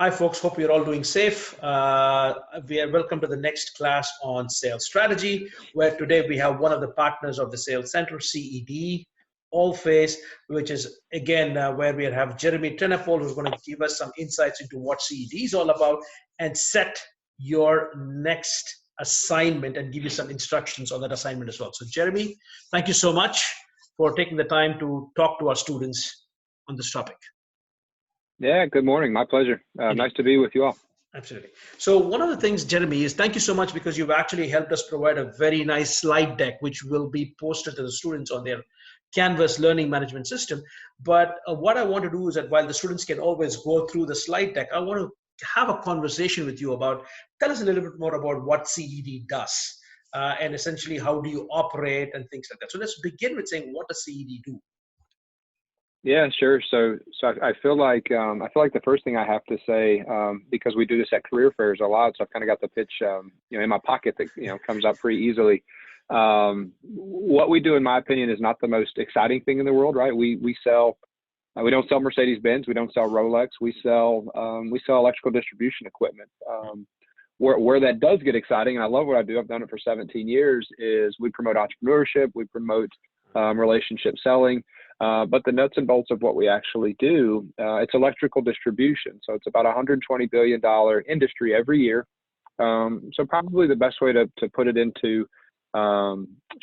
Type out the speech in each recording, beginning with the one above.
Hi, folks. Hope you're all doing safe. We are welcome to the next class on sales strategy, where today we have one of the partners of the Sales Center, CED, Allface, which is again where we have Jeremy Trenefol, who's going to give us some insights into what CED is all about and set your next assignment and give you some instructions on that assignment as well. So, Jeremy, thank you so much for taking the time to talk to our students on this topic. Yeah, good morning. My pleasure. Nice to be with you all. Absolutely. So one of the things, Jeremy, is thank you so much because you've actually helped us provide a very nice slide deck, which will be posted to the students on their Canvas learning management system. But what I want to do is that while the students can always go through the slide deck, I want to have a conversation with you about, tell us a little bit more about what CED does and essentially how do you operate and things like that. So let's begin with saying, what does CED do? Yeah, sure. So I feel like the first thing I have to say, because we do this at career fairs a lot, so I've kind of got the pitch, in my pocket that comes up pretty easily. What we do, in my opinion, is not the most exciting thing in the world, right? We sell. We don't sell Mercedes-Benz. We don't sell Rolex. We sell electrical distribution equipment. Where that does get exciting, and I love what I do. I've done it for 17 years. Is we promote entrepreneurship. We promote relationship selling. But the nuts and bolts of what we actually do, it's electrical distribution. So it's about $120 billion industry every year. So probably the best way to put it into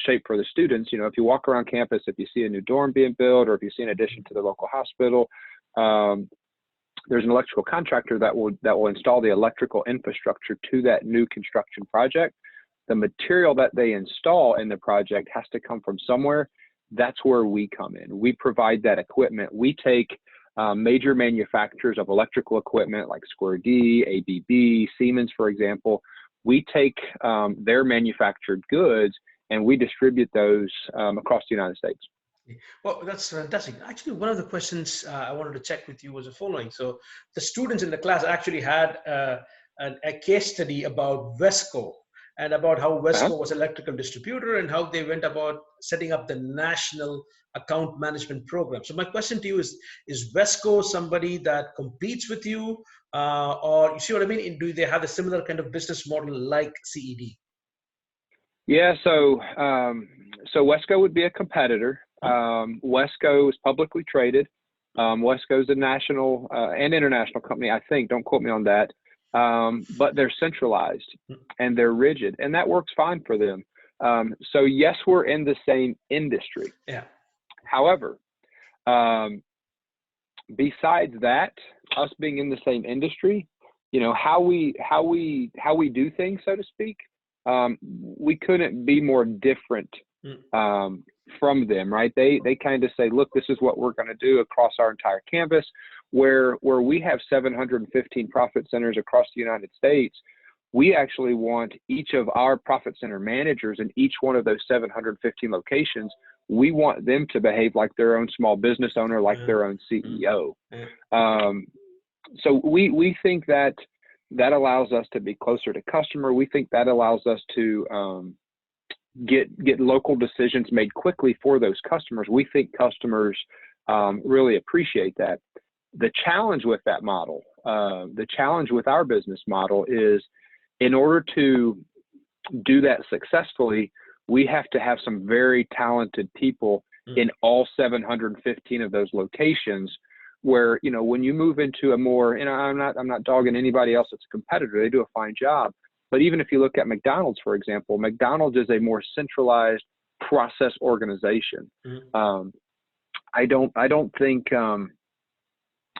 shape for the students, if you walk around campus, if you see a new dorm being built, or if you see an addition to the local hospital, there's an electrical contractor that will install the electrical infrastructure to that new construction project. The material that they install in the project has to come from somewhere. That's where we come in. We provide that equipment. We take major manufacturers of electrical equipment like Square D, ABB, Siemens, for example. We take their manufactured goods and we distribute those across the United States. Well, that's fantastic. Actually, one of the questions I wanted to check with you was the following. So the students in the class actually had a case study about Vesco, and about how Vesco was an electrical distributor and how they went about setting up the national account management program. So my question to you is Vesco somebody that competes with you? Or you see what I mean? Do they have a similar kind of business model like CED? Yeah, so Wesco would be a competitor. Wesco is publicly traded. Wesco is a national and international company, I think. Don't quote me on that. But they're centralized and they're rigid, and that works fine for them. So yes, we're in the same industry. Yeah. However, besides that, us being in the same industry, how we do things, so to speak, we couldn't be more different from them, right? They kind of say, look, this is what we're going to do across our entire campus. Where we have 715 profit centers across the United States, we actually want each of our profit center managers in each one of those 715 locations, we want them to behave like their own small business owner, like their own CEO. So we think that allows us to be closer to customer. We think that allows us to get local decisions made quickly for those customers. We think customers really appreciate that. The challenge with that model, the challenge with our business model is, in order to do that successfully, we have to have some very talented people in all 715 of those locations. Where when you move into a more, I'm not dogging anybody else that's a competitor. They do a fine job. But even if you look at McDonald's, for example, McDonald's is a more centralized process organization. I don't think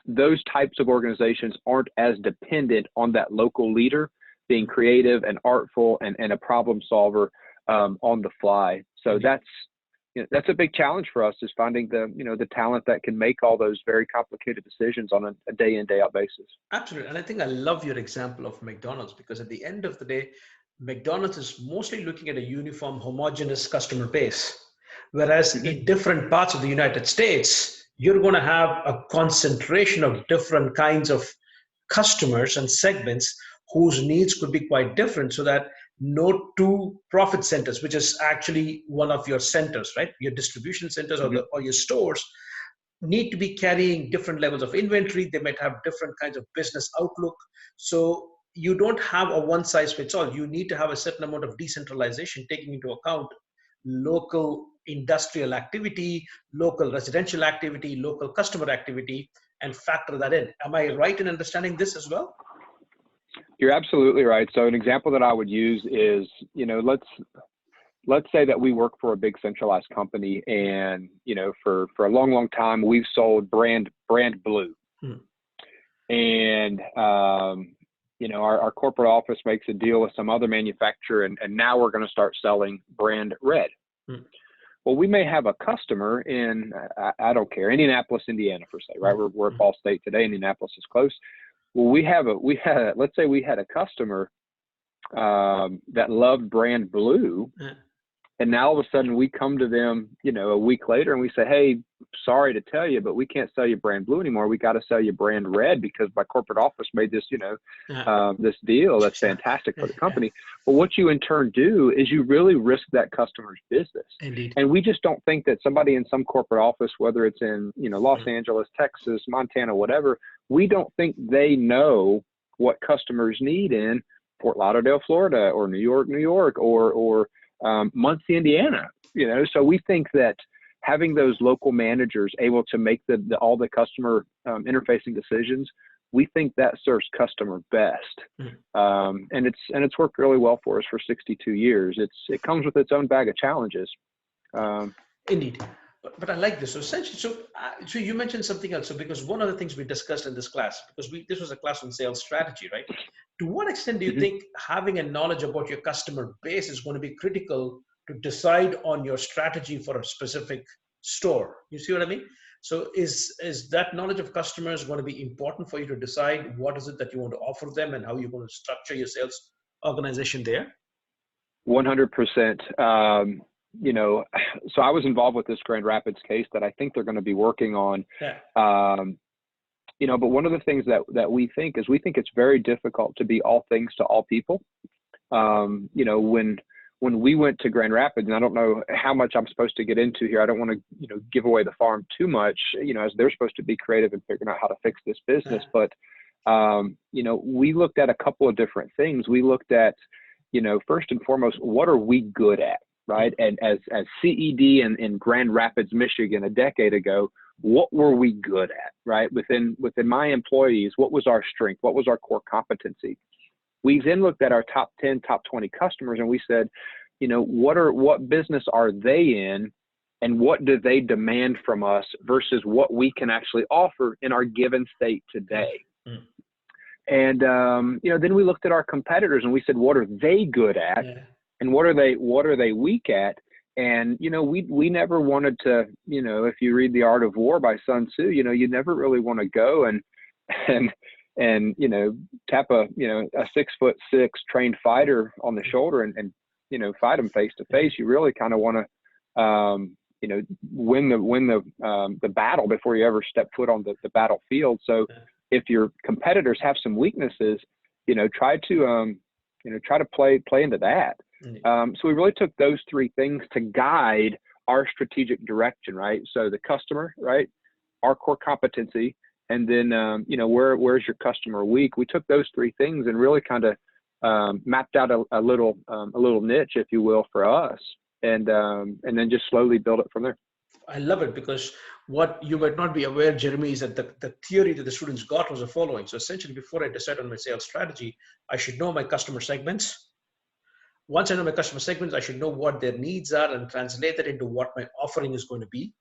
those types of organizations aren't as dependent on that local leader being creative and artful and a problem solver on the fly. So that's a big challenge for us, is finding the talent that can make all those very complicated decisions on a day in, day out basis. Absolutely. And I think I love your example of McDonald's, because at the end of the day, McDonald's is mostly looking at a uniform, homogeneous customer base. Whereas in different parts of the United States, you're going to have a concentration of different kinds of customers and segments whose needs could be quite different, so that no two profit centers, which is actually one of your centers, right? Your distribution centers or your stores, need to be carrying different levels of inventory. They might have different kinds of business outlook. So you don't have a one size fits all. You need to have a certain amount of decentralization, taking into account local industrial activity, local residential activity, local customer activity, and factor that in. Am I right in understanding this as well? You're absolutely right. So an example that I would use is, let's say that we work for a big centralized company, and for a long time we've sold brand blue. And our corporate office makes a deal with some other manufacturer, and now we're going to start selling brand red. Well, we may have a customer in, I don't care, Indianapolis, Indiana, per se, right? We're at Ball State today. Indianapolis is close. Well, let's say we had a customer that loved brand blue. And now all of a sudden we come to them, a week later, and we say, hey, sorry to tell you, but we can't sell you brand blue anymore. We got to sell you brand red because my corporate office made this, this deal that's fantastic for the company. But what you in turn do is you really risk that customer's business. Indeed. And we just don't think that somebody in some corporate office, whether it's in, Los Angeles, Texas, Montana, whatever, we don't think they know what customers need in Fort Lauderdale, Florida, or New York, or Muncie, Indiana, so we think that having those local managers able to make all the customer interfacing decisions, we think that serves customer best. And it's worked really well for us for 62 years. It comes with its own bag of challenges. Indeed. But I like this. So essentially, so you mentioned something else. So because one of the things we discussed in this class, because this was a class on sales strategy, right? To what extent do you think having a knowledge about your customer base is going to be critical to decide on your strategy for a specific store? You see what I mean? So is that knowledge of customers going to be important for you to decide what is it that you want to offer them and how you're going to structure your sales organization there? 100%. So I was involved with this Grand Rapids case that I think they're going to be working on. But one of the things that we think it's very difficult to be all things to all people. When we went to Grand Rapids, and I don't know how much I'm supposed to get into here. I don't want to, give away the farm too much, as they're supposed to be creative and figuring out how to fix this business. But, we looked at a couple of different things. We looked at, first and foremost, what are we good at? Right. And as CED in Grand Rapids, Michigan, a decade ago, what were we good at? Right. Within my employees, what was our strength? What was our core competency? We then looked at our top 10, top 20 customers, and we said, what business are they in, and what do they demand from us versus what we can actually offer in our given state today? And then we looked at our competitors, and we said, what are they good at? And what are they weak at? And, we never wanted to, if you read The Art of War by Sun Tzu, you never really want to go and tap a 6'6" trained fighter on the shoulder and fight them face to face. You really kind of want to, win the battle before you ever step foot on the battlefield. So if your competitors have some weaknesses, try to play into that. So we really took those three things to guide our strategic direction, right? So the customer, right? Our core competency, and then, where's your customer weak? We took those three things and really kind of mapped out a little niche, if you will, for us, and then just slowly build it from there. I love it, because what you might not be aware, Jeremy, is that the theory that the students got was the following. So essentially, before I decide on my sales strategy, I should know my customer segments. Once I know my customer segments, I should know what their needs are and translate that into what my offering is going to be.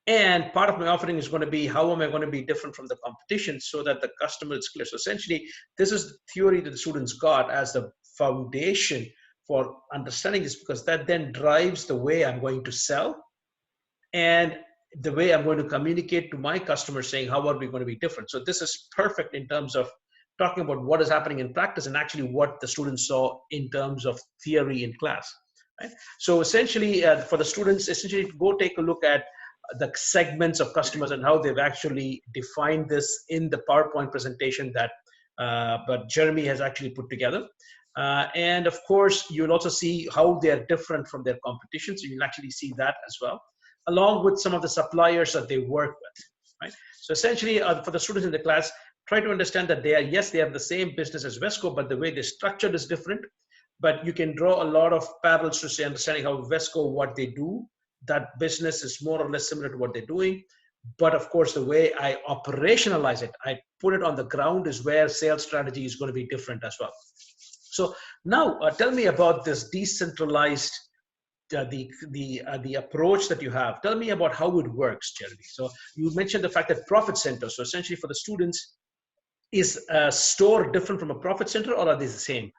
And part of my offering is going to be, how am I going to be different from the competition so that the customer is clear? So essentially, this is the theory that the students got as the foundation for understanding this, because that then drives the way I'm going to sell and the way I'm going to communicate to my customers, saying, how are we going to be different? So this is perfect in terms of talking about what is happening in practice and actually what the students saw in terms of theory in class. Right? So essentially, for the students, essentially go take a look at the segments of customers and how they've actually defined this in the PowerPoint presentation that but Jeremy has actually put together. And of course, you'll also see how they're different from their competition. So you'll actually see that as well. along with some of the suppliers that they work with, right? So essentially, for the students in the class, try to understand that they are, yes, they have the same business as Vesco, but the way they're structured is different. But you can draw a lot of parallels to say understanding how Vesco, what they do, that business is more or less similar to what they're doing. But of course, the way I operationalize it, I put it on the ground, is where sales strategy is going to be different as well. So now tell me about this decentralized, the approach that you have. Tell me about how it works, Jeremy. So you mentioned the fact that profit center. So essentially for the students, is a store different from a profit center, or are they the same?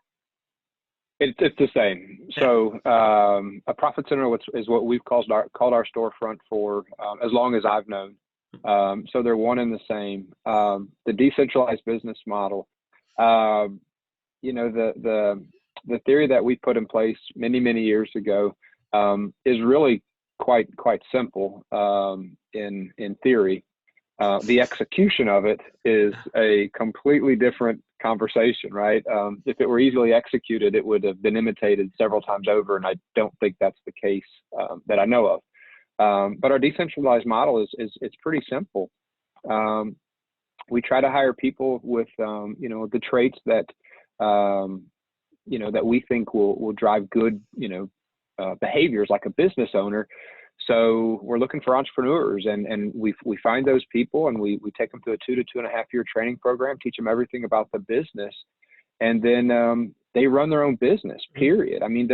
It's the same. So a profit center is what we've called our storefront for as long as I've known. So they're one and the same. The decentralized business model, you know, the theory that we put in place many years ago is really quite simple in theory. The execution of it is a completely different conversation, right? If it were easily executed, it would have been imitated several times over, and I don't think that's the case that I know of. But our decentralized model is it's pretty simple. We try to hire people with you know, the traits that you know, that we think will drive good, you know, behaviors like a business owner. So we're looking for entrepreneurs, and we find those people, and we take them through a 2 to 2.5 year training program, teach them everything about the business, and then they run their own business, period. I mean,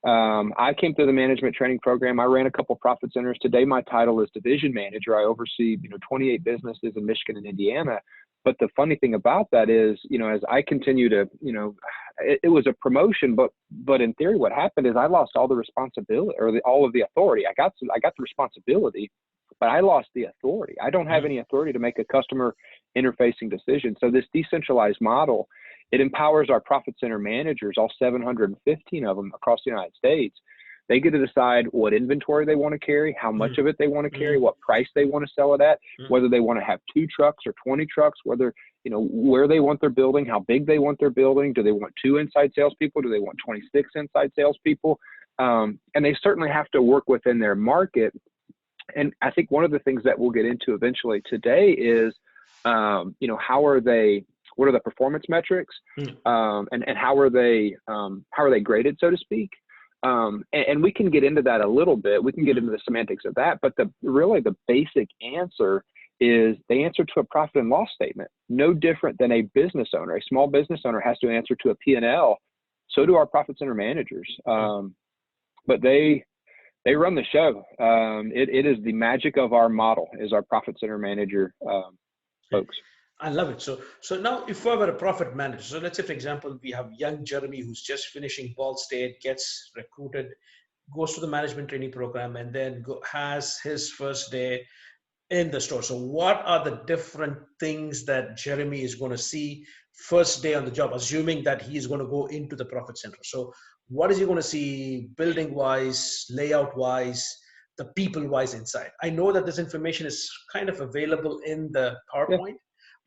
I came through the management training program. I ran a couple profit centers. Today, my title is division manager. I oversee, you know, 28 businesses in Michigan and Indiana. But the funny thing about that is, you know, as I continue to, you know, it was a promotion, but in theory, what happened is I lost all the responsibility, or all of the authority. I got the responsibility, but I lost the authority. I don't have any authority to make a customer interfacing decision. So this decentralized model, it empowers our profit center managers, all 715 of them across the United States. They get to decide what inventory they want to carry, how much of it they want to carry, what price they want to sell it at, whether they want to have 2 trucks or 20 trucks, whether, you know, where they want their building, how big they want their building. Do they want 2 inside salespeople? Do they want 26 inside salespeople? And they certainly have to work within their market. And I think one of the things that we'll get into eventually today is, you know, what are the performance metrics, and how are they graded, so to speak. And we can get into that a little bit. We can get into the semantics of that, but really the basic answer is they answer to a profit and loss statement. No different than a business owner. A small business owner has to answer to a P&L. So do our profit center managers. But they run the show. It is the magic of our model, is our profit center manager folks. I love it. So now, if I were a profit manager, so let's say, for example, we have young Jeremy who's just finishing Ball State, gets recruited, goes to the management training program, and then has his first day in the store. So what are the different things that Jeremy is going to see first day on the job, assuming that he's going to go into the profit center? So what is he going to see building wise, layout wise, the people wise inside? I know that this information is kind of available in the PowerPoint,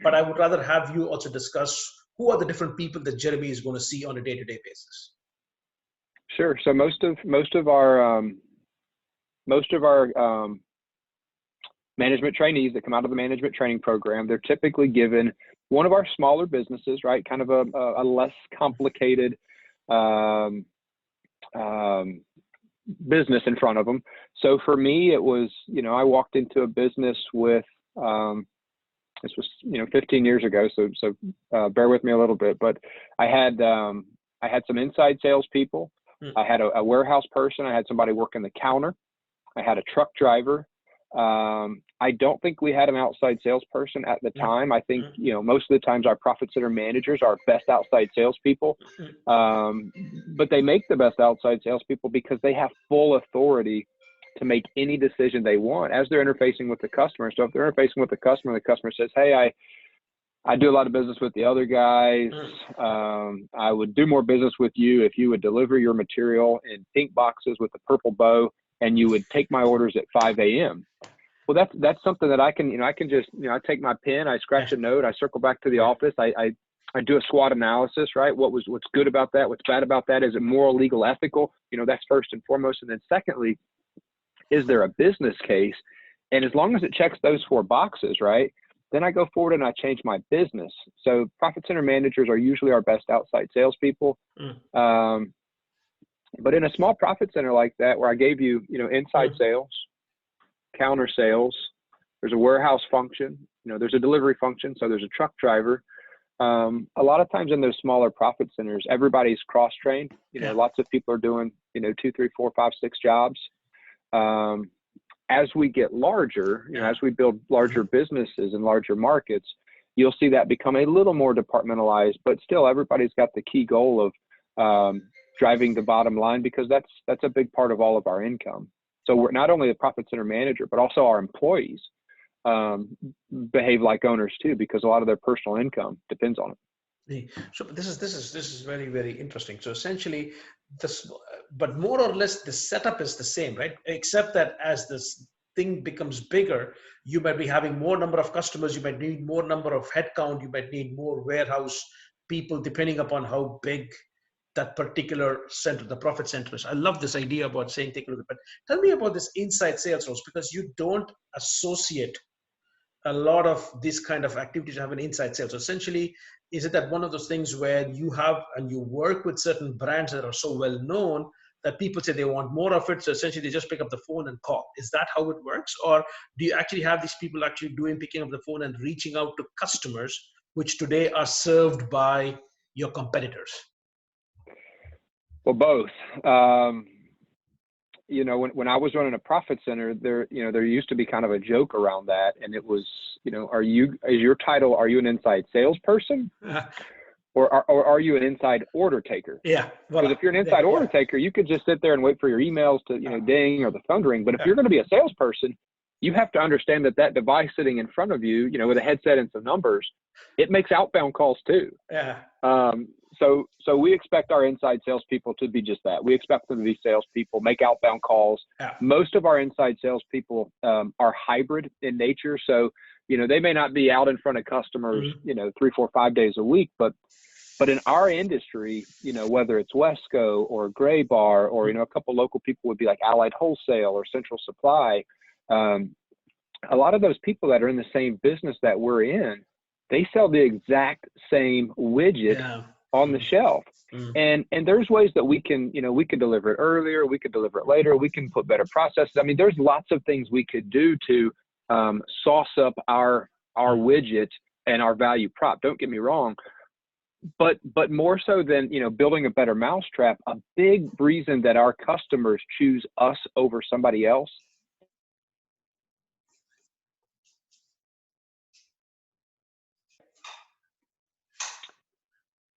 but I would rather have you also discuss who are the different people that Jeremy is going to see on a day-to-day basis. Sure. So most of our management trainees that come out of the management training program, they're typically given one of our smaller businesses, right? Kind of a less complicated business in front of them. So for me, it was, you know, I walked into a business with, this was, you know, 15 years ago. So bear with me a little bit, but I had some inside salespeople. I had a warehouse person. I had somebody working the counter. I had a truck driver. I don't think we had an outside salesperson at the time. I think, you know, most of the times our profit center managers are best outside salespeople, but they make the best outside salespeople because they have full authority to make any decision they want as they're interfacing with the customer. So if they're interfacing with the customer says, hey, I do a lot of business with the other guys. I would do more business with you if you would deliver your material in pink boxes with a purple bow, and you would take my orders at 5 a.m. Well, that's something that I can, you know, I can just, you know, I take my pen, I scratch a note, I circle back to the office, I do a SWOT analysis, right? What's good about that? What's bad about that? Is it moral, legal, ethical? You know, that's first and foremost. And then secondly, Is there a business case? And as long as it checks those 4 boxes, right, then I go forward and I change my business. So profit center managers are usually our best outside salespeople. But in a small profit center like that, where I gave you, inside sales, counter sales, there's a warehouse function, there's a delivery function. So there's a truck driver. A lot of times in those smaller profit centers, everybody's cross-trained. Lots of people are doing, 2, 3, 4, 5, 6 jobs. As we get larger, as we build larger businesses and larger markets, you'll see that become a little more departmentalized, but still everybody's got the key goal of driving the bottom line, because that's a big part of all of our income. So we're not only the profit center manager, but also our employees behave like owners too, because a lot of their personal income depends on it. So this is very, very interesting. So essentially, but more or less the setup is the same, right? Except that as this thing becomes bigger, you might be having more number of customers, you might need more number of headcount, you might need more warehouse people, depending upon how big that particular center, the profit center is. I love this idea about saying take a look at it. But tell me about this inside sales roles, because you don't associate a lot of this kind of activities have an inside sales. So essentially, is it that one of those things where you have and you work with certain brands that are so well known that people say they want more of it, so essentially they just pick up the phone and call? Is that how it works? Or do you actually have these people actually picking up the phone and reaching out to customers, which today are served by your competitors? Well, both. When I was running a profit center, there used to be kind of a joke around that. And it was, is your title, are you an inside salesperson? Or are you an inside order taker? Yeah. Because if you're an inside order taker, you could just sit there and wait for your emails to, ding, or the phone to ring. But if you're going to be a salesperson, you have to understand that device sitting in front of you, with a headset and some numbers, it makes outbound calls too. Yeah. So we expect our inside salespeople to be just that. We expect them to be salespeople, make outbound calls. Yeah. Most of our inside salespeople are hybrid in nature. So, they may not be out in front of customers, 3, 4, 5 days a week, but in our industry, whether it's Wesco or Gray Bar, or, a couple local people would be like Allied Wholesale or Central Supply. A lot of those people that are in the same business that we're in, they sell the exact same widget on the shelf. And there's ways that we can deliver it earlier, we could deliver it later, we can put better processes. I mean, there's lots of things we could do to sauce up our widget and our value prop. Don't get me wrong. But more so than, building a better mousetrap, a big reason that our customers choose us over somebody else.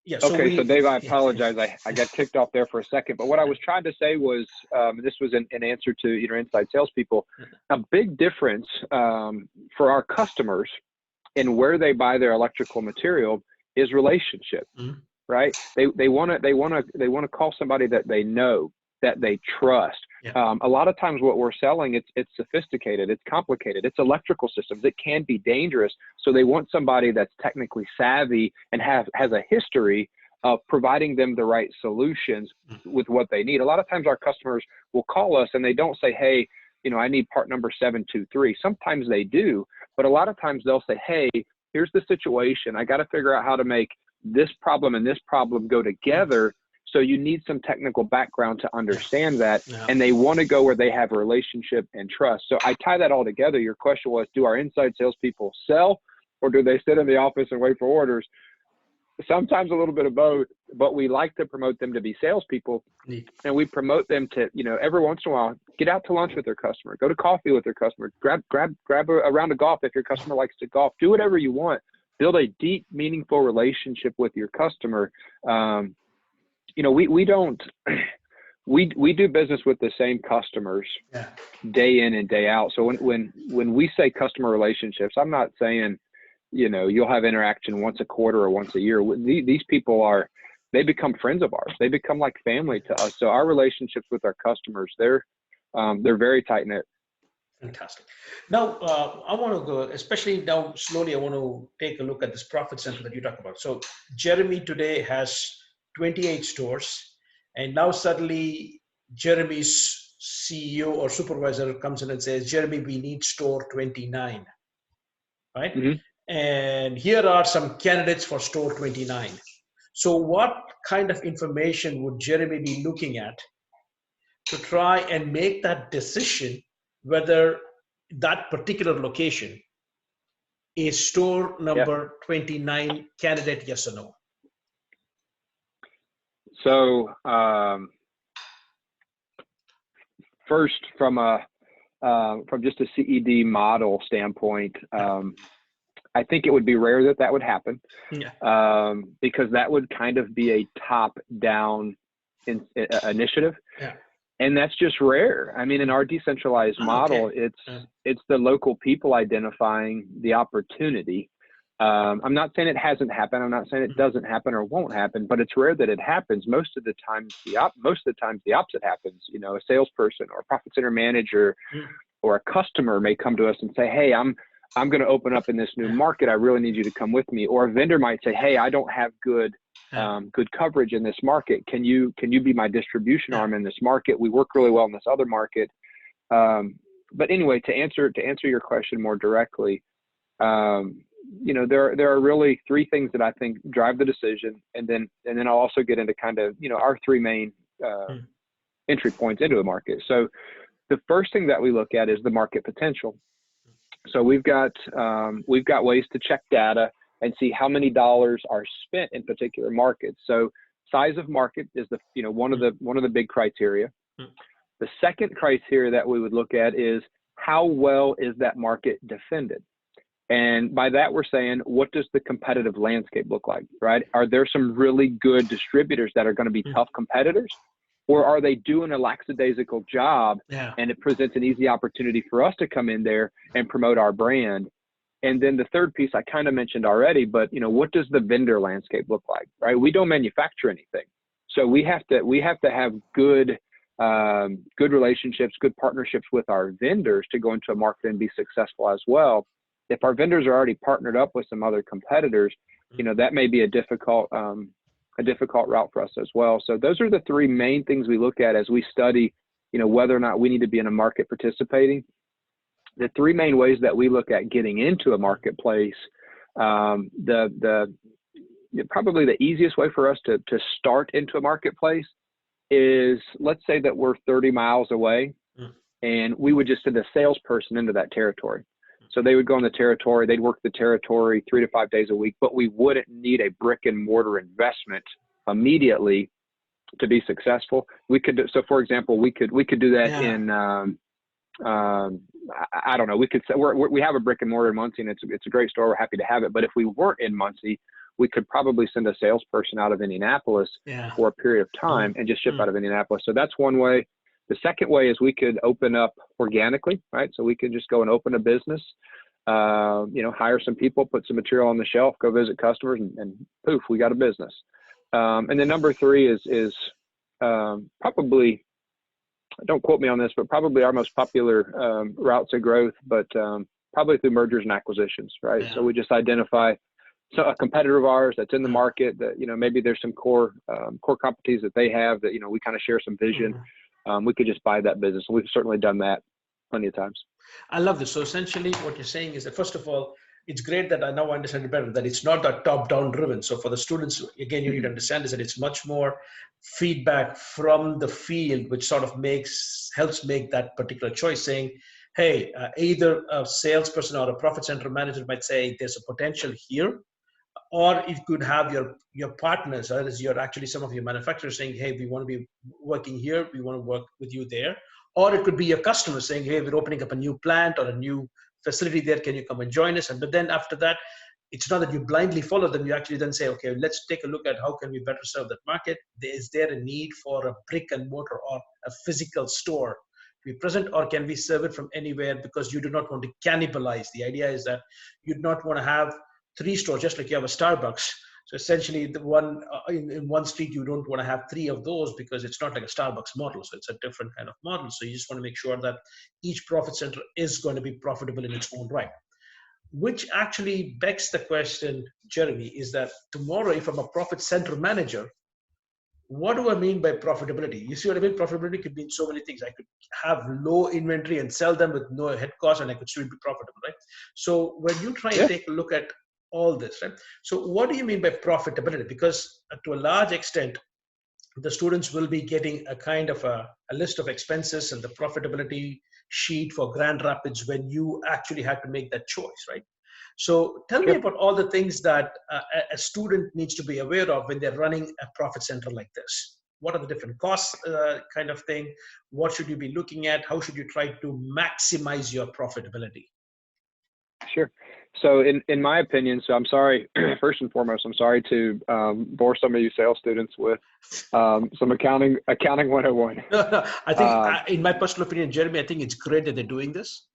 Yeah, so Dave, I apologize. I got kicked off there for a second. But what I was trying to say was, this was an answer to inside salespeople. A big difference for our customers in where they buy their electrical material is relationship, right? They want to call somebody that they know, that they trust. Yeah. A lot of times what we're selling, it's sophisticated, it's complicated, it's electrical systems. It can be dangerous. So they want somebody that's technically savvy and has a history of providing them the right solutions with what they need. A lot of times our customers will call us and they don't say, hey, I need part number 723. Sometimes they do, but a lot of times they'll say, hey, here's the situation. I got to figure out how to make this problem and this problem go together. So you need some technical background to understand that. Yeah. And they want to go where they have a relationship and trust. So I tie that all together. Your question was, do our inside salespeople sell, or do they sit in the office and wait for orders? Sometimes a little bit of both, but we like to promote them to be salespeople. Neat. And we promote them to, every once in a while, get out to lunch with their customer, go to coffee with their customer, grab a round of golf if your customer likes to golf, do whatever you want. Build a deep, meaningful relationship with your customer. We do business with the same customers day in and day out. So when we say customer relationships, I'm not saying, you'll have interaction once a quarter or once a year. These people they become friends of ours. They become like family to us. So our relationships with our customers, they're very tight knit. Fantastic. Now, I want to go, especially now slowly, I want to take a look at this profit center that you talk about. So Jeremy today has 28 stores, and now suddenly Jeremy's CEO or supervisor comes in and says, Jeremy, we need store 29, right? Mm-hmm. And here are some candidates for store 29. So what kind of information would Jeremy be looking at to try and make that decision whether that particular location is store Yeah. number 29 candidate, yes or no? So first, from just a CED model standpoint, I think it would be rare that that would happen, because that would kind of be a top-down initiative, and that's just rare. I mean, in our decentralized model, it's the local people identifying the opportunity. I'm not saying it hasn't happened. I'm not saying it doesn't happen or won't happen, but it's rare that it happens. Most of the times, the opposite happens. You know, a salesperson or a profit center manager or a customer may come to us and say, "Hey, I'm going to open up in this new market. I really need you to come with me." Or a vendor might say, "Hey, I don't have good coverage in this market. Can you be my distribution arm in this market? We work really well in this other market." But anyway, to answer your question more directly, you know, there are really three things that I think drive the decision, and then I'll also get into kind of, you know, our three main entry points into a market. So the first thing that we look at is the market potential. So we've got ways to check data and see how many dollars are spent in particular markets. So size of market is one of the big criteria. The second criteria that we would look at is how well is that market defended? And by that, we're saying, what does the competitive landscape look like, right? Are there some really good distributors that are going to be tough competitors? Or are they doing a lackadaisical job and it presents an easy opportunity for us to come in there and promote our brand? And then the third piece I kind of mentioned already, but, you know, what does the vendor landscape look like, right? We don't manufacture anything. So we have to have good relationships, good partnerships with our vendors to go into a market and be successful as well. If our vendors are already partnered up with some other competitors, you know, that may be a difficult route for us as well. So those are the three main things we look at as we study, you know, whether or not we need to be in a market participating. The three main ways that we look at getting into a marketplace, probably the easiest way for us to start into a marketplace is, let's say that we're 30 miles away and we would just send a salesperson into that territory. So they would go in the territory, they'd work the territory 3 to 5 days a week, but we wouldn't need a brick and mortar investment immediately to be successful. So for example, we could do that in, I don't know, we have a brick and mortar in Muncie, and it's a great store. We're happy to have it. But if we weren't in Muncie, we could probably send a salesperson out of Indianapolis for a period of time and just ship out of Indianapolis. So that's one way. The second way is we could open up organically, right? So we could just go and open a business, you know, hire some people, put some material on the shelf, go visit customers, and poof, we got a business. And then number three is probably, don't quote me on this, but probably our most popular route to growth, but probably through mergers and acquisitions, right? So we just identify a competitor of ours that's in the market that, you know, maybe there's some core competencies that they have that, you know, we kind of share some vision. We could just buy that business. We've certainly done that plenty of times. I love this. So essentially what you're saying is that, first of all, it's great that I now understand it better, that it's not that top-down driven. So for the students, again, you need to understand is that it's much more feedback from the field, which sort of helps make that particular choice, saying, hey, either a salesperson or a profit center manager might say there's a potential here, or you could have your partners, that is actually some of your manufacturers saying, hey, we want to be working here, we want to work with you there. Or it could be your customers saying, hey, we're opening up a new plant or a new facility there, can you come and join us? But then after that, it's not that you blindly follow them, you actually then say, okay, let's take a look at how can we better serve that market. Is there a need for a brick and mortar or a physical store to be present, or can we serve it from anywhere, because you do not want to cannibalize. The idea is that you'd not want to have 3 stores, just like you have a Starbucks. So essentially, the one in one street, you don't want to have 3 of those because it's not like a Starbucks model. So it's a different kind of model. So you just want to make sure that each profit center is going to be profitable in its own right. Which actually begs the question, Jeremy, is that tomorrow, if I'm a profit center manager, what do I mean by profitability? You see what I mean? Profitability could mean so many things. I could have low inventory and sell them with no head cost, and I could still be profitable, right? So when you try and Yeah, take a look at all this, right? So what do you mean by profitability? Because to a large extent, the students will be getting a kind of a list of expenses and the profitability sheet for Grand Rapids when you actually had to make that choice, right? So tell me sure. about all the things that a student needs to be aware of when they're running a profit center like this. What are the different costs, kind of thing? What should you be looking at? How should you try to maximize your profitability? Sure. So in my opinion, so I'm sorry, first and foremost, I'm sorry to bore some of you sales students with some accounting 101. I think, Um, in my personal opinion, Jeremy, I think it's great that they're doing this,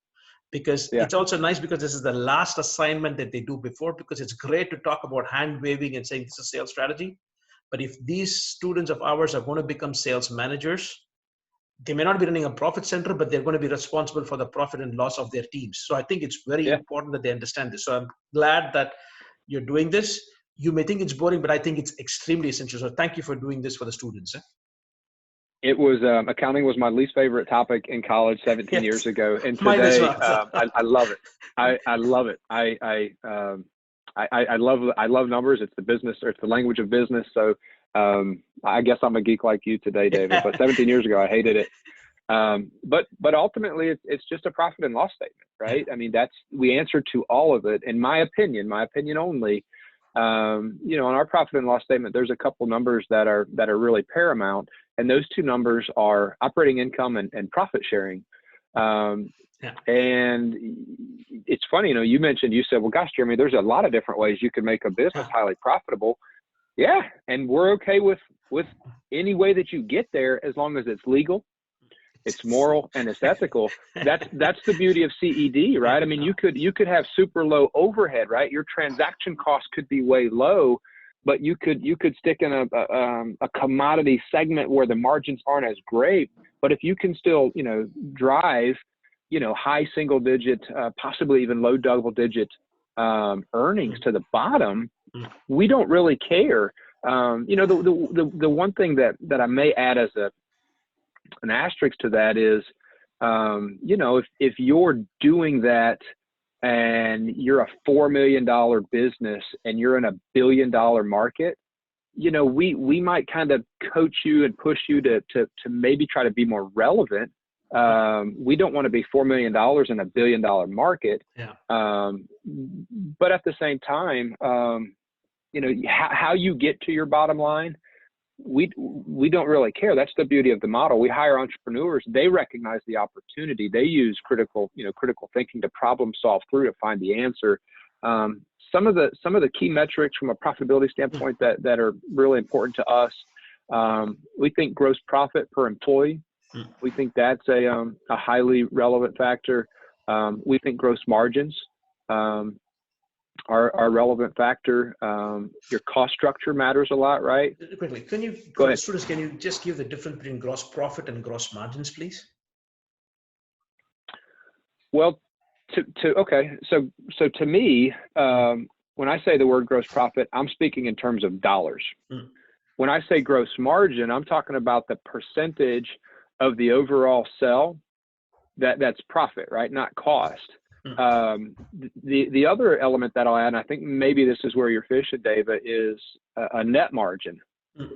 because yeah, it's also nice because this is the last assignment that they do before, because it's great to talk about hand waving and saying this is sales strategy. But if these students of ours are going to become sales managers, they may not be running a profit center, but they're going to be responsible for the profit and loss of their teams. So I think it's very yeah. important that they understand this. So I'm glad that you're doing this. You may think it's boring, but I think it's extremely essential. So thank you for doing this for the students. It was accounting was my least favorite topic in college 17 Yes, years ago, and mine as today well. I love it. I love it. I love numbers. It's the business, or it's the language of business. So I guess I'm a geek like you today, David. But 17 years ago, I hated it. But ultimately, it's just a profit and loss statement, Yeah. right? I mean, we answer to all of it. In my opinion only. On our profit and loss statement, there's a couple numbers that are really paramount, and those two numbers are operating income and profit sharing. Yeah. And it's funny, you said, well, gosh, Jeremy, there's a lot of different ways you can make a business highly profitable. Yeah, and we're okay with any way that you get there, as long as it's legal, it's moral, and it's ethical. That's the beauty of CED, right? I mean, you could have super low overhead, right? Your transaction costs could be way low, but you could stick in a commodity segment where the margins aren't as great. But if you can still, drive, high single digit, possibly even low double digit earnings to the bottom, we don't really care. The one thing that I may add as an asterisk to that is, if you're doing that and you're a $4 million business and you're in a $1 billion market, we might kind of coach you and push you to maybe try to be more relevant. We don't want to be $4 million in a $1 billion market. Yeah. But at the same time, how you get to your bottom line, we don't really care. That's the beauty of the model. We hire entrepreneurs. They recognize the opportunity. They use critical thinking to problem solve through to find the answer. Some of the key metrics from a profitability standpoint that are really important to us. We think gross profit per employee. We think that's a highly relevant factor. We think gross margins are a relevant factor. Your cost structure matters a lot, right? Quickly, can you, Go for the ahead. students, can you just give the difference between gross profit and gross margins, please? Well, okay. So to me, when I say the word gross profit, I'm speaking in terms of dollars. When I say gross margin, I'm talking about the percentage of the overall sell that's profit, right? Not cost. The other element that I'll add, and I think maybe this is where you're fishing, David, is a net margin.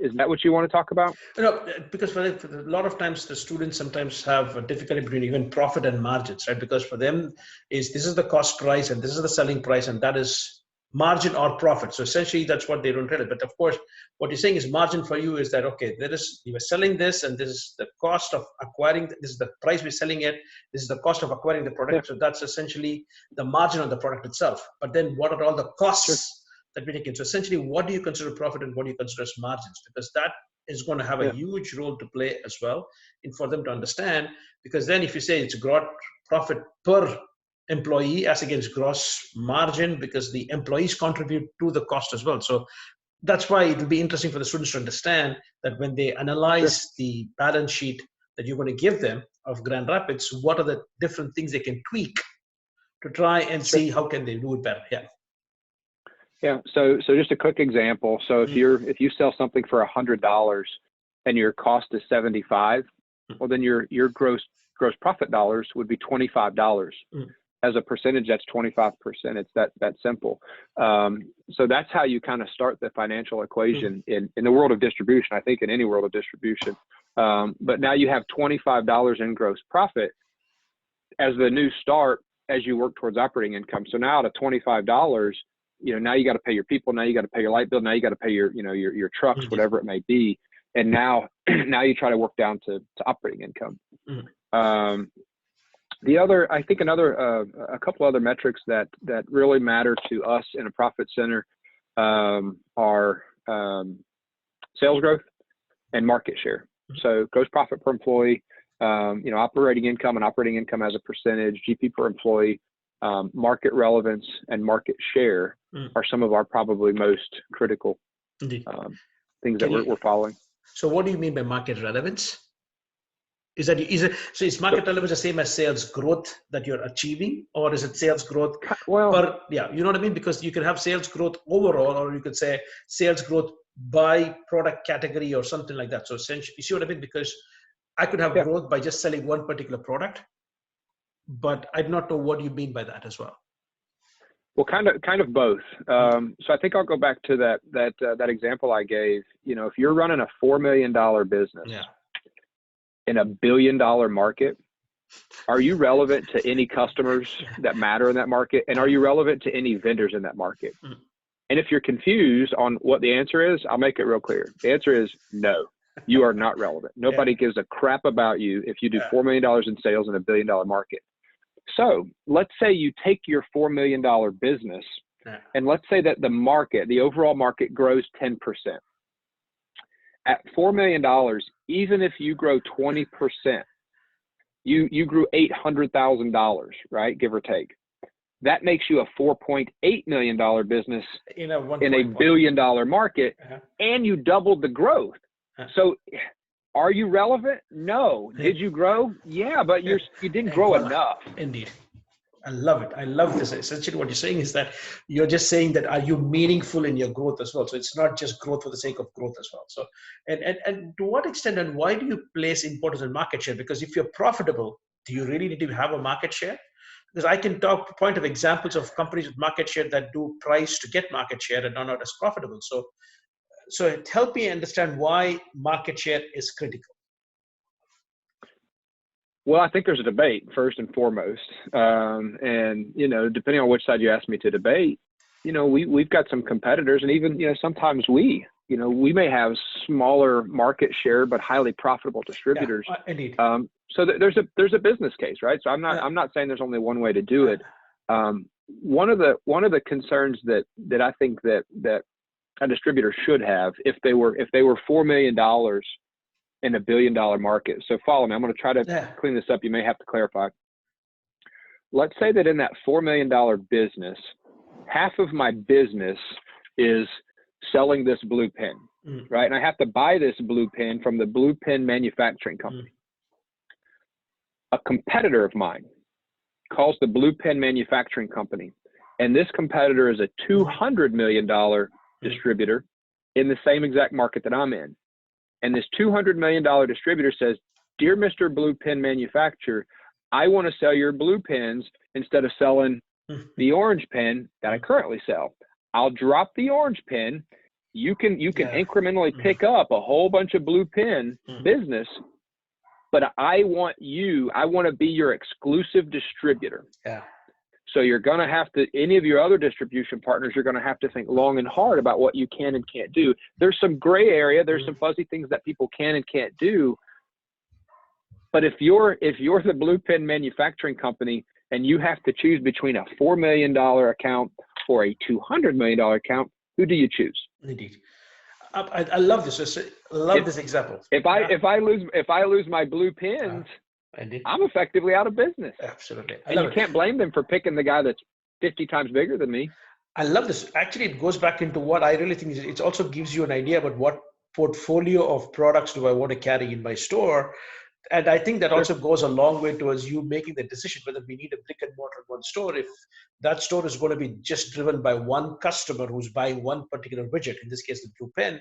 Is that what you want to talk about? No, because for a lot of times the students sometimes have a difficulty between even profit and margins, right? Because for them this is the cost price and this is the selling price, and that is margin or profit. So essentially that's what they don't tell it. But of course, what you're saying is margin for you is that, okay, you are selling this and this is the cost of acquiring, this is the price we're selling it, this is the cost of acquiring the product. Yeah. So that's essentially the margin on the product itself. But then what are all the costs? Sure. That we take in? So essentially, what do you consider profit and what do you consider as margins? Because that is going to have a huge role to play as well in for them to understand. Because then if you say it's gross profit per employee as against gross margin, because the employees contribute to the cost as well. So that's why it will be interesting for the students to understand that when they analyze the balance sheet that you're going to give them of Grand Rapids, what are the different things they can tweak to try and see how can they do it better. Yeah. Yeah. So just a quick example. So if you sell something for $100, and your cost is 75, well, then your gross profit dollars would be $25. As a percentage, that's 25%. It's that simple. So that's how you kind of start the financial equation in the world of distribution. I think in any world of distribution. But now you have $25 in gross profit as the new start as you work towards operating income. So now out of $25, now you got to pay your people. Now you got to pay your light bill. Now you got to pay your trucks, whatever it may be. And now you try to work down to operating income. I think a couple other metrics that really matter to us in a profit center are sales growth and market share. So gross profit per employee, operating income and operating income as a percentage, GP per employee, market relevance, and market share are some of our probably most critical things that we're following. So what do you mean by market relevance? So is market relevance the same as sales growth that you're achieving, or is it sales growth? Well, you know what I mean? Because you can have sales growth overall, or you could say sales growth by product category or something like that. So essentially, you see what I mean? Because I could have growth by just selling one particular product, but I do not know what you mean by that as well. Well, kind of both. So I think I'll go back to that example I gave. If you're running a $4 million business in a $1 billion market, are you relevant to any customers that matter in that market? And are you relevant to any vendors in that market? And if you're confused on what the answer is, I'll make it real clear. The answer is no, you are not relevant. Nobody gives a crap about you if you do $4 million in sales in a $1 billion market. So let's say you take your $4 million business and let's say that the overall market grows 10%. At $4 million, even if you grow 20%, you grew $800,000, right? Give or take. That makes you a $4.8 million business in a $1 billion market, and you doubled the growth. So are you relevant? No. Did you grow? Yeah, but you didn't grow enough. Indeed. I love it. I love this. Essentially what you're saying is that you're just saying that are you meaningful in your growth as well? So it's not just growth for the sake of growth as well. So and to what extent and why do you place importance on market share? Because if you're profitable, do you really need to have a market share? Because I can talk point of examples of companies with market share that do price to get market share and are not as profitable. So help me understand why market share is critical. Well, I think there's a debate first and foremost. And, depending on which side you ask me to debate, we've got some competitors and even, sometimes we may have smaller market share, but highly profitable distributors. Indeed. So there's a business case, right? So I'm not saying there's only one way to do it. One of the concerns that I think that a distributor should have if they were $4 million in a $1 billion market. So follow me. I'm going to try to clean this up. You may have to clarify. Let's say that in that $4 million business, half of my business is selling this blue pen, right? And I have to buy this blue pen from the blue pen manufacturing company. A competitor of mine calls the blue pen manufacturing company, and this competitor is a $200 million distributor in the same exact market that I'm in. And this $200 million distributor says, "Dear Mr. Blue Pen Manufacturer, I want to sell your blue pens instead of selling the orange pen that I currently sell. I'll drop the orange pen. You can incrementally pick up a whole bunch of blue pen business, but I want to be your exclusive distributor. So you're going to have to, any of your other distribution partners, you're going to have to think long and hard about what you can and can't do. There's some gray area. There's some fuzzy things that people can and can't do. But if you're the blue pen manufacturing company and you have to choose between a $4 million account or a $200 million account, who do you choose?" Indeed. I love this. I love this example. If I lose my blue pens, I'm effectively out of business. Absolutely. And you can't blame them for picking the guy that's 50 times bigger than me. I love this. Actually, it goes back into what I really think is it also gives you an idea about what portfolio of products do I want to carry in my store. And I think that also goes a long way towards you making the decision whether we need a brick and mortar one store. If that store is going to be just driven by one customer who's buying one particular widget, in this case, the blue pen,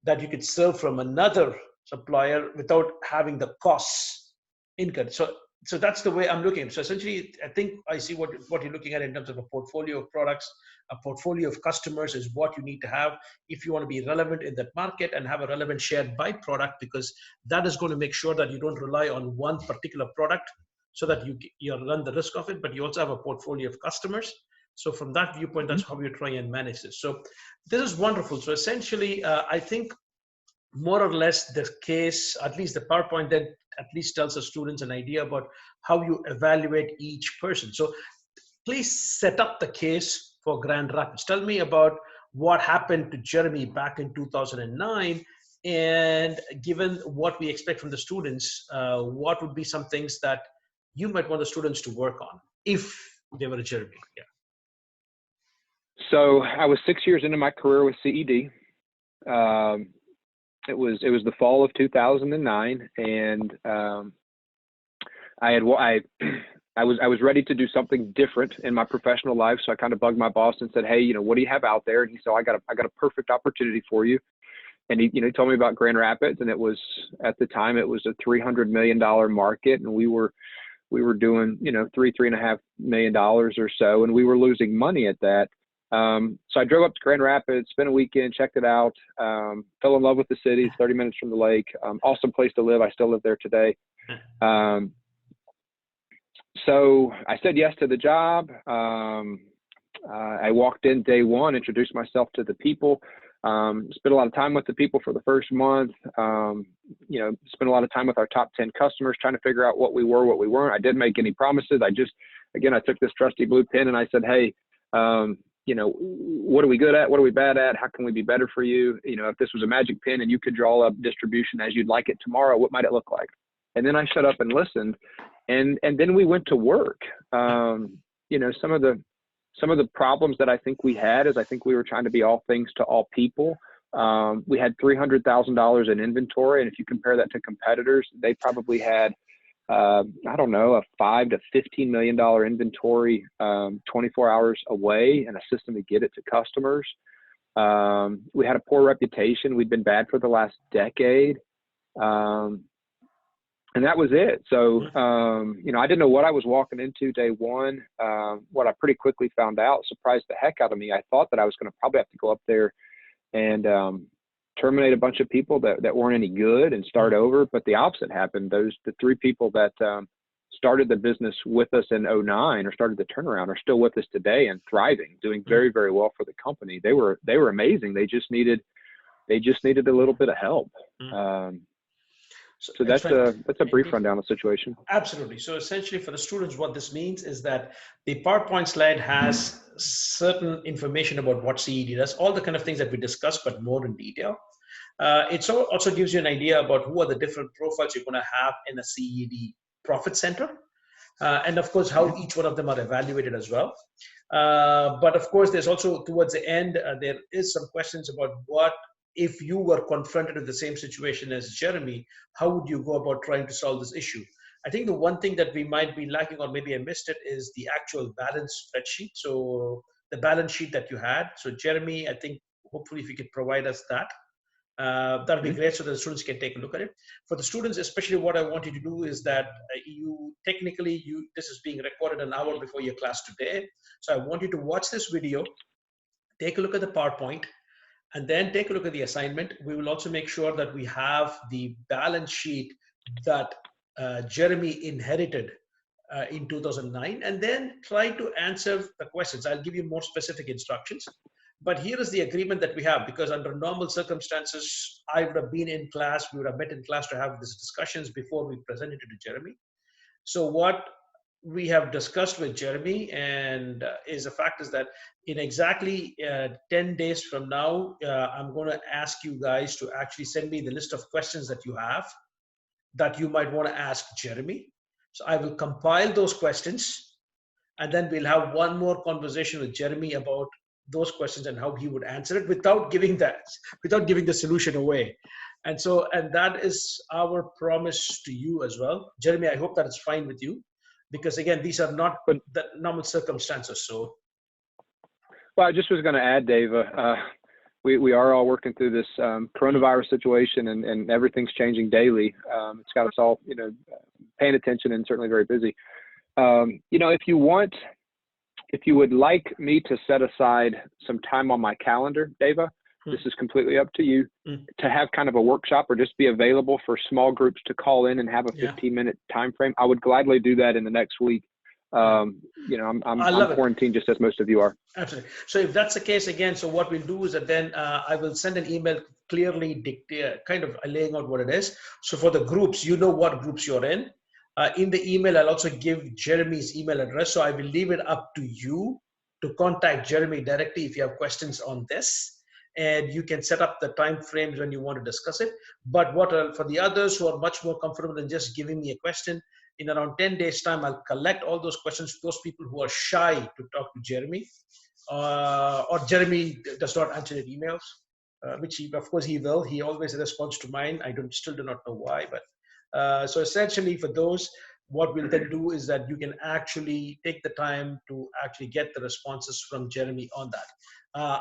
that you could serve from another supplier without having the costs incurred. So that's the way I'm looking. So essentially, I think I see what you're looking at in terms of a portfolio of products, a portfolio of customers is what you need to have if you want to be relevant in that market and have a relevant share by product, because that is going to make sure that you don't rely on one particular product so that you run the risk of it, but you also have a portfolio of customers. So from that viewpoint, that's how you're trying and manage this. So this is wonderful. So essentially, I think more or less the case, at least the PowerPoint then at least tells the students an idea about how you evaluate each person. So please set up the case for Grand Rapids. Tell me about what happened to Jeremy back in 2009, and given what we expect from the students, what would be some things that you might want the students to work on if they were a Jeremy? Yeah. So I was 6 years into my career with CED. It was the fall of 2009, and I was ready to do something different in my professional life. So I kind of bugged my boss and said, "Hey, what do you have out there?" And he said, "I got a perfect opportunity for you." And he told me about Grand Rapids, and it was, at the time, it was a $300 million market, and we were doing $3.5 million or so, and we were losing money at that. So I drove up to Grand Rapids, spent a weekend, checked it out, fell in love with the city. It's 30 minutes from the lake. Awesome place to live. I still live there today. So I said yes to the job. I walked in day one, introduced myself to the people, spent a lot of time with the people for the first month, spent a lot of time with our top 10 customers, trying to figure out what we were, what we weren't. I didn't make any promises. I took this trusty blue pen and I said, "Hey, what are we good at? What are we bad at? How can we be better for you? If this was a magic pen and you could draw up distribution as you'd like it tomorrow, what might it look like?" And then I shut up and listened, and then we went to work. Some of the problems that I think we had is I think we were trying to be all things to all people. We had $300,000 in inventory, and if you compare that to competitors, they probably had a $5 to $15 million inventory 24 hours away, and a system to get it to customers. We had a poor reputation. We'd been bad for the last decade. And that was it. So, I didn't know what I was walking into day one. What I pretty quickly found out surprised the heck out of me. I thought that I was going to probably have to go up there and terminate a bunch of people that weren't any good and start over. But the opposite happened. The three people that started the business with us in 2009 or started the turnaround are still with us today and thriving, doing very, very well for the company. They were amazing. They just needed a little bit of help. So that's a brief rundown of the situation. Absolutely. So essentially for the students, what this means is that the PowerPoint slide has certain information about what CED does, all the kind of things that we discussed, but more in detail. It also gives you an idea about who are the different profiles you're going to have in a CED profit center. And of course, how each one of them are evaluated as well. But of course, there's also towards the end, there is some questions about what, if you were confronted with the same situation as Jeremy, how would you go about trying to solve this issue? I think the one thing that we might be lacking, or maybe I missed it, is the actual balance spreadsheet. So the balance sheet that you had. So Jeremy, I think hopefully if you could provide us that, that'd be great so that the students can take a look at it. For the students, especially what I want you to do is that this is being recorded an hour before your class today. So I want you to watch this video, take a look at the PowerPoint, and then take a look at the assignment. We will also make sure that we have the balance sheet that Jeremy inherited in 2009, and then try to answer the questions. I'll give you more specific instructions. But here is the agreement that we have, because under normal circumstances, I would have been in class, we would have met in class to have these discussions before we presented it to Jeremy. So what we have discussed with Jeremy and is the fact is that in exactly 10 days from now, I'm going to ask you guys to actually send me the list of questions that you have that you might want to ask Jeremy. So I will compile those questions, and then we'll have one more conversation with Jeremy about those questions and how he would answer it without giving the solution away. And that is our promise to you as well. Jeremy, I hope that it's fine with you, because again, these are not the normal circumstances. So, well, I just was going to add, Dave, we are all working through this coronavirus situation, and everything's changing daily. It's got us all, paying attention and certainly very busy. If you would like me to set aside some time on my calendar, Dava, this is completely up to you, to have kind of a workshop or just be available for small groups to call in and have a 15-minute time frame. I would gladly do that in the next week. I'm quarantined just as most of you are. Absolutely. So if that's the case again, so what we'll do is that then I will send an email clearly kind of laying out what it is. So for the groups, you know what groups you're in. In the email, I'll also give Jeremy's email address. So I will leave it up to you to contact Jeremy directly if you have questions on this. And you can set up the time frames when you want to discuss it. But for the others who are much more comfortable than just giving me a question, in around 10 days time, I'll collect all those questions, those people who are shy to talk to Jeremy, or Jeremy does not answer their emails, which of course he will. He always responds to mine. I still do not know why, but so essentially for those, what we'll then do is that you can actually take the time to actually get the responses from Jeremy on that.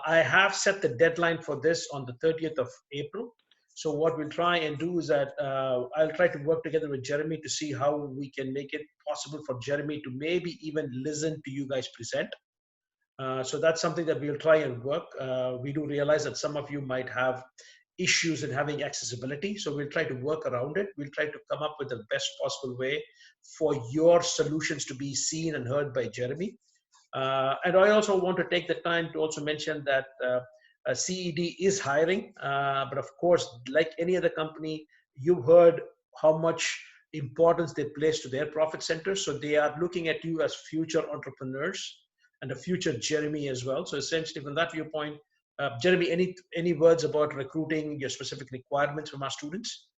I have set the deadline for this on the 30th of April. So what we'll try and do is that I'll try to work together with Jeremy to see how we can make it possible for Jeremy to maybe even listen to you guys present. So that's something that we'll try and work. We do realize that some of you might have issues in having accessibility. So we'll try to work around it. We'll try to come up with the best possible way for your solutions to be seen and heard by Jeremy. And I also want to take the time to also mention that CED is hiring, but of course, like any other company, you've heard how much importance they place to their profit centers. So they are looking at you as future entrepreneurs and a future Jeremy as well. So essentially, from that viewpoint, Jeremy, any words about recruiting, your specific requirements from our students?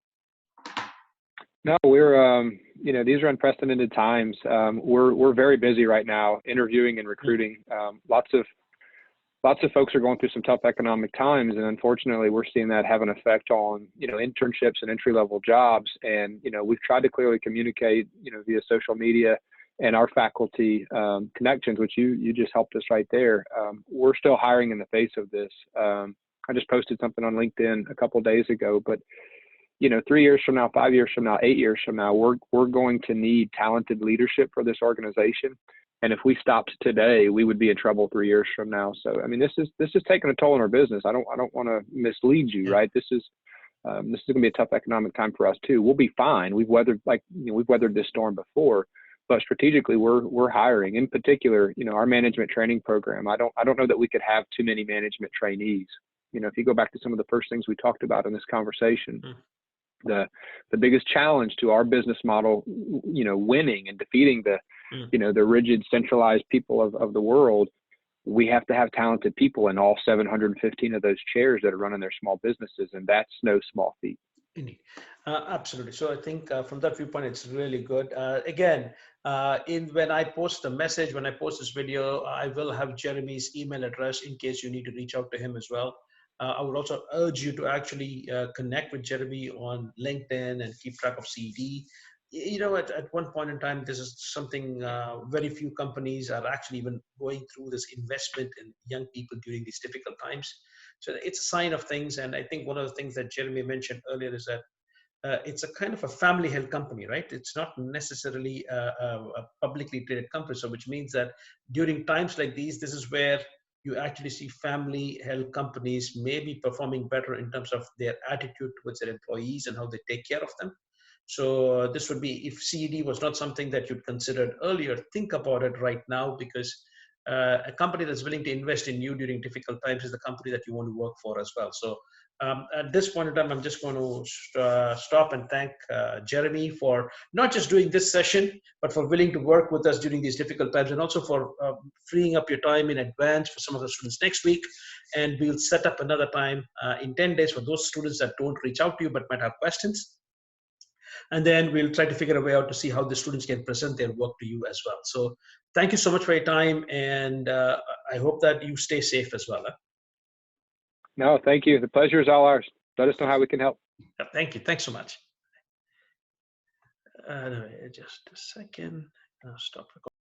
No, we're these are unprecedented times. We're very busy right now interviewing and recruiting. Lots of folks are going through some tough economic times, and unfortunately, we're seeing that have an effect on internships and entry-level jobs. And we've tried to clearly communicate via social media and our faculty connections, which you just helped us right there. We're still hiring in the face of this. I just posted something on LinkedIn a couple of days ago, but 3 years from now, 5 years from now, 8 years from now, we're going to need talented leadership for this organization. And if we stopped today, we would be in trouble 3 years from now. So, I mean, this is taking a toll on our business. I don't want to mislead you, right? This is going to be a tough economic time for us too. We'll be fine. We've weathered this storm before, but strategically, we're hiring. In particular, our management training program. I don't know that we could have too many management trainees. If you go back to some of the first things we talked about in this conversation. The biggest challenge to our business model, winning and defeating the rigid, centralized people of the world, we have to have talented people in all 715 of those chairs that are running their small businesses, and that's no small feat. Indeed. Absolutely. So I think from that viewpoint, it's really good. Again, when I post this video, I will have Jeremy's email address in case you need to reach out to him as well. I would also urge you to actually connect with Jeremy on LinkedIn and keep track of CED. At one point in time, this is something very few companies are actually even going through, this investment in young people during these difficult times. So it's a sign of things. And I think one of the things that Jeremy mentioned earlier is that it's a kind of a family-held company, right? It's not necessarily a publicly traded company. So which means that during times like these, this is where you actually see family-held companies maybe performing better in terms of their attitude towards their employees and how they take care of them. So this would be, if CED was not something that you'd considered earlier, think about it right now, because a company that's willing to invest in you during difficult times is the company that you want to work for as well. So at this point in time, I'm just going to stop and thank Jeremy for not just doing this session, but for willing to work with us during these difficult times, and also for freeing up your time in advance for some of the students next week. And we'll set up another time in 10 days for those students that don't reach out to you but might have questions. And then we'll try to figure a way out to see how the students can present their work to you as well. So thank you so much for your time, and I hope that you stay safe as well. No, thank you. The pleasure is all ours. Let us know how we can help. Thank you. Thanks so much. Just a second. I'll stop recording.